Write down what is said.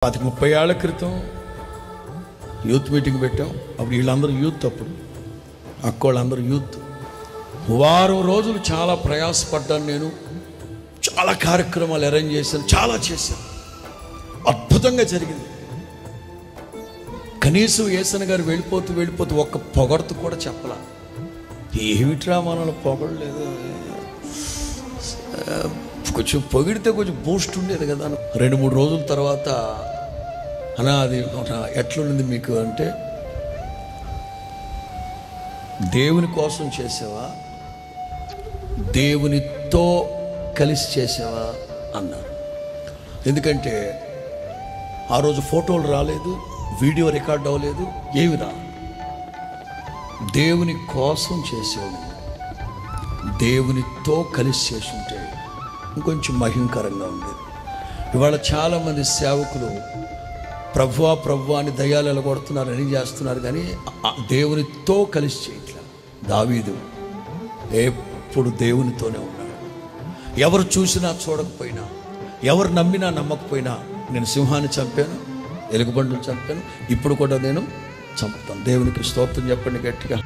30 ఏళ్ల క్రితం youth meeting పెట్టాం. అప్పుడు వీళ్ళందరూ యూత్, అప్పుడు అక్కోళ్ళందరూ యూత్. వారం రోజులు చాలా ప్రయాసపడ్డాను. నేను చాలా కార్యక్రమాలు అరేంజ్ చేశాను, చాలా చేశాను. అద్భుతంగా జరిగింది. కనీసం యేసన్న గారు వెళ్ళిపోతూ ఒక్క పొగడుతూ కూడా చెప్పలా. ఏమిట్రా మనల్ని పొగడలేదు, కొంచెం పొగిడితే కొంచెం బూస్ట్ ఉండేది కదా. 2-3 రోజుల తర్వాత అన్నా అది ఎట్లుంది మీకు అంటే, దేవుని కోసం చేసావా, దేవునితో కలిసి చేసావా అన్నారు. ఎందుకంటే ఆ రోజు ఫోటోలు రాలేదు, వీడియో రికార్డ్ అవ్వలేదు, ఏమి రా. దేవుని కోసం చేసేవాడు, దేవునితో కలిసి చేసుంటే ఇంకొంచెం మహిమకరంగా ఉండేది. ఇవాళ చాలామంది సేవకులు ప్రభువా ప్రభువా అని దయ్యాలు ఎలగొడుతున్నారు, అని చేస్తున్నారు, కానీ దేవునితో కలిసి చేయట్లేదు. దావీదు ఎప్పుడు దేవునితోనే ఉన్నాడు. ఎవరు చూసినా చూడకపోయినా, ఎవరు నమ్మినా నమ్మకపోయినా, నేను సింహాన్ని చంపాను, ఎలుగుబంటిని చంపాను, ఇప్పుడు కూడా నేను చంపుతాను. దేవునికి స్తోత్రం చెప్పండి గట్టిగా.